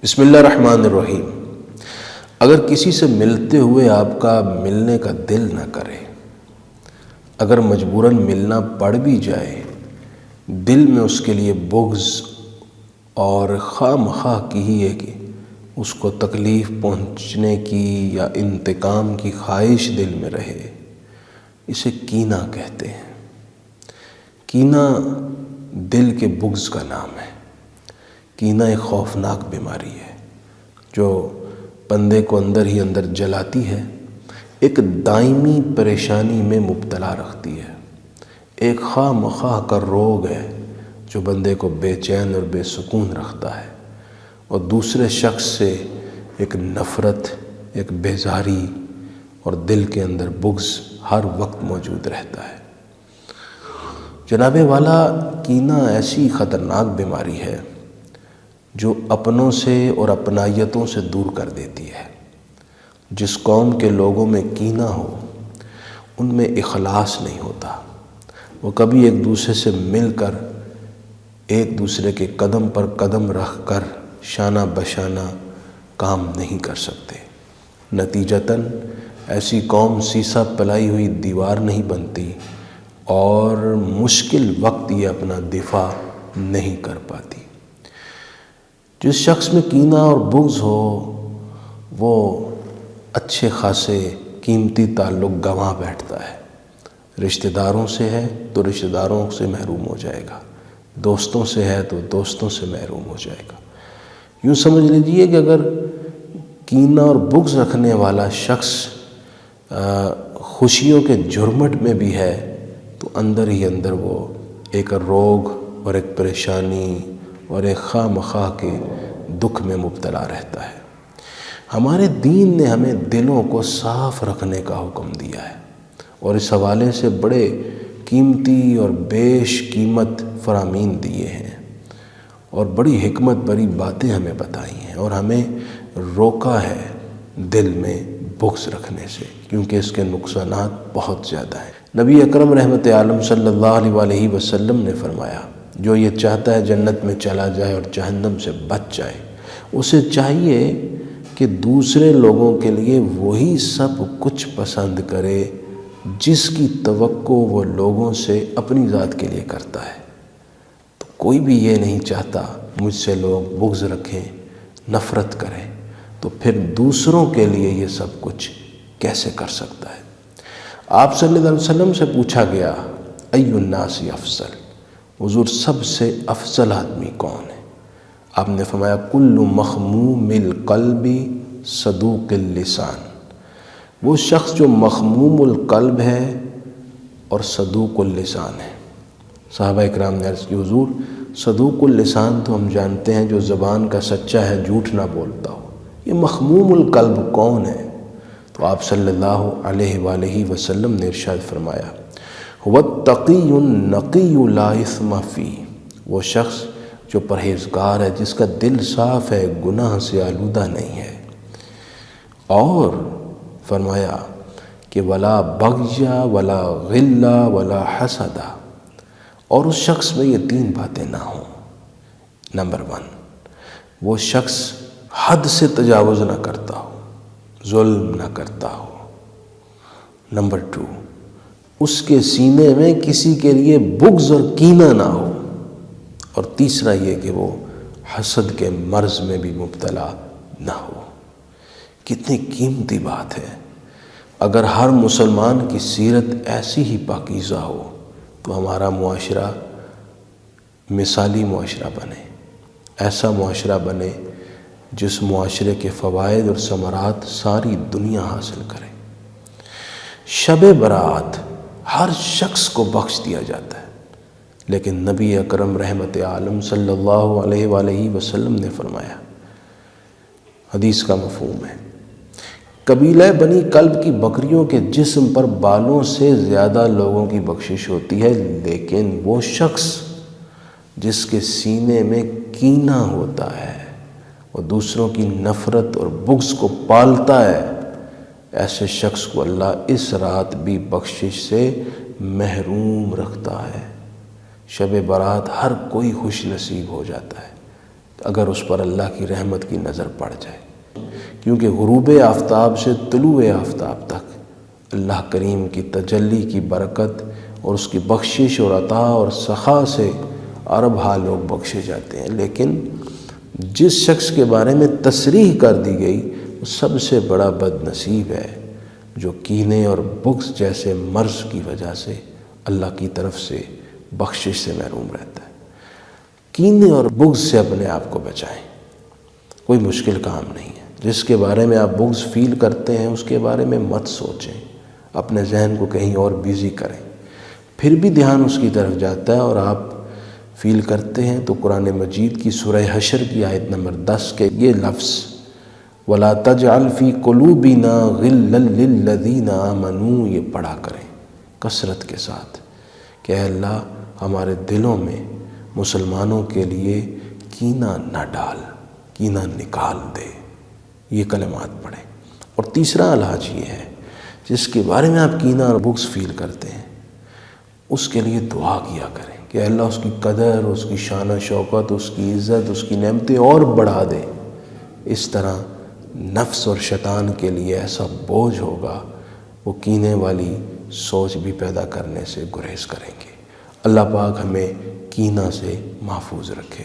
بسم اللہ الرحمن الرحیم۔ اگر کسی سے ملتے ہوئے آپ کا ملنے کا دل نہ کرے، اگر مجبوراً ملنا پڑ بھی جائے، دل میں اس کے لیے بغض اور خواہ مخواہ کی ہی ہے کہ اس کو تکلیف پہنچنے کی یا انتقام کی خواہش دل میں رہے، اسے کینہ کہتے ہیں۔ کینہ دل کے بغض کا نام ہے۔ کینہ ایک خوفناک بیماری ہے جو بندے کو اندر ہی اندر جلاتی ہے، ایک دائمی پریشانی میں مبتلا رکھتی ہے، ایک خواہ مخواہ کا روگ ہے جو بندے کو بے چین اور بے سکون رکھتا ہے، اور دوسرے شخص سے ایک نفرت، ایک بیزاری اور دل کے اندر بغض ہر وقت موجود رہتا ہے۔ جناب والا، کینہ ایسی خطرناک بیماری ہے جو اپنوں سے اور اپنائیتوں سے دور کر دیتی ہے۔ جس قوم کے لوگوں میں کینہ ہو، ان میں اخلاص نہیں ہوتا، وہ کبھی ایک دوسرے سے مل کر ایک دوسرے کے قدم پر قدم رکھ کر شانہ بشانہ کام نہیں کر سکتے۔ نتیجتاً ایسی قوم سیسا پلائی ہوئی دیوار نہیں بنتی اور مشکل وقت یہ اپنا دفاع نہیں کر پاتی۔ جس شخص میں کینہ اور بغض ہو، وہ اچھے خاصے قیمتی تعلق گنوا بیٹھتا ہے۔ رشتہ داروں سے ہے تو رشتہ داروں سے محروم ہو جائے گا، دوستوں سے ہے تو دوستوں سے محروم ہو جائے گا۔ یوں سمجھ لیجئے کہ اگر کینہ اور بغض رکھنے والا شخص خوشیوں کے جھرمٹ میں بھی ہے تو اندر ہی اندر وہ ایک روگ اور ایک پریشانی اور ایک خواہ مخواہ کے دکھ میں مبتلا رہتا ہے۔ ہمارے دین نے ہمیں دلوں کو صاف رکھنے کا حکم دیا ہے اور اس حوالے سے بڑے قیمتی اور بیش قیمت فرامین دیے ہیں اور بڑی حکمت بری باتیں ہمیں بتائی ہیں، اور ہمیں روکا ہے دل میں بغض رکھنے سے، کیونکہ اس کے نقصانات بہت زیادہ ہیں۔ نبی اکرم رحمت عالم صلی اللہ علیہ وسلم نے فرمایا، جو یہ چاہتا ہے جنت میں چلا جائے اور جہنم سے بچ جائے، اسے چاہیے کہ دوسرے لوگوں کے لیے وہی سب کچھ پسند کرے جس کی توقع وہ لوگوں سے اپنی ذات کے لیے کرتا ہے۔ تو کوئی بھی یہ نہیں چاہتا مجھ سے لوگ بغض رکھیں، نفرت کریں، تو پھر دوسروں کے لیے یہ سب کچھ کیسے کر سکتا ہے؟ آپ صلی اللہ علیہ وسلم سے پوچھا گیا، ای الناس افضل، حضور سب سے افضل آدمی کون ہے؟ آپ نے فرمایا، کل مخموم القلب صدوق اللسان، وہ شخص جو مخموم القلب ہے اور صدوق اللسان ہے۔ صحابہ اکرام نے عرض کی، حضور صدوق اللسان تو ہم جانتے ہیں جو زبان کا سچا ہے، جھوٹ نہ بولتا ہو، یہ مخموم القلب کون ہے؟ تو آپ صلی اللہ علیہ وآلہ وسلم نے ارشاد فرمایا، وَالتَّقِيُّ النَّقِيُّ لَا إِثْمَ فِيهِ، وہ شخص جو پرہیزگار ہے، جس کا دل صاف ہے، گناہ سے آلودہ نہیں ہے۔ اور فرمایا کہ وَلَا بَغْيَ وَلَا غِلَّ وَلَا حَسَدَ، اور اس شخص میں یہ تین باتیں نہ ہوں۔ نمبر 1، وہ شخص حد سے تجاوز نہ کرتا ہو، ظلم نہ کرتا ہو۔ نمبر 2، اس کے سینے میں کسی کے لیے بغض اور کینہ نہ ہو، اور تیسرا یہ کہ وہ حسد کے مرض میں بھی مبتلا نہ ہو۔ کتنی قیمتی بات ہے۔ اگر ہر مسلمان کی سیرت ایسی ہی پاکیزہ ہو تو ہمارا معاشرہ مثالی معاشرہ بنے، ایسا معاشرہ بنے جس معاشرے کے فوائد اور ثمرات ساری دنیا حاصل کرے۔ شب برات ہر شخص کو بخش دیا جاتا ہے، لیکن نبی اکرم رحمت عالم صلی اللہ علیہ وآلہ وسلم نے فرمایا، حدیث کا مفہوم ہے، قبیلہ بنی کلب کی بکریوں کے جسم پر بالوں سے زیادہ لوگوں کی بخشش ہوتی ہے، لیکن وہ شخص جس کے سینے میں کینہ ہوتا ہے، وہ دوسروں کی نفرت اور بغض کو پالتا ہے، ایسے شخص کو اللہ اس رات بھی بخشش سے محروم رکھتا ہے۔ شب برات ہر کوئی خوش نصیب ہو جاتا ہے، اگر اس پر اللہ کی رحمت کی نظر پڑ جائے، کیونکہ غروب آفتاب سے طلوع آفتاب تک اللہ کریم کی تجلی کی برکت اور اس کی بخشش اور عطا اور سخا سے عرب ہا لوگ بخشے جاتے ہیں، لیکن جس شخص کے بارے میں تصریح کر دی گئی وہ سب سے بڑا بد نصیب ہے، جو کینے اور بغض جیسے مرض کی وجہ سے اللہ کی طرف سے بخشش سے محروم رہتا ہے۔ کینے اور بغض سے اپنے آپ کو بچائیں، کوئی مشکل کام نہیں ہے۔ جس کے بارے میں آپ بغض فیل کرتے ہیں اس کے بارے میں مت سوچیں، اپنے ذہن کو کہیں اور بیزی کریں، پھر بھی دھیان اس کی طرف جاتا ہے اور آپ فیل کرتے ہیں تو قرآن مجید کی سورہ حشر کی آیت نمبر 10 کے یہ لفظ وَلَا تَجْعَلْ فِي قُلُوبِنَا غِلًّا لِّلَّذِينَ آمَنُوا یہ پڑھا کریں کثرت کے ساتھ کہ اے اللہ ہمارے دلوں میں مسلمانوں کے لیے کینہ نہ ڈال، کینہ نکال دے، یہ کلمات پڑھیں۔ اور تیسرا علاج یہ ہے، جس کے بارے میں آپ کینہ اور بغض فیل کرتے ہیں اس کے لیے دعا کیا کریں کہ اللہ اس کی قدر، اس کی شان و شوکت، اس کی عزت، اس کی نعمتیں اور بڑھا دے۔ اس طرح نفس اور شیطان کے لیے ایسا بوجھ ہوگا، وہ کینے والی سوچ بھی پیدا کرنے سے گریز کریں گے۔ اللہ پاک ہمیں کینہ سے محفوظ رکھے۔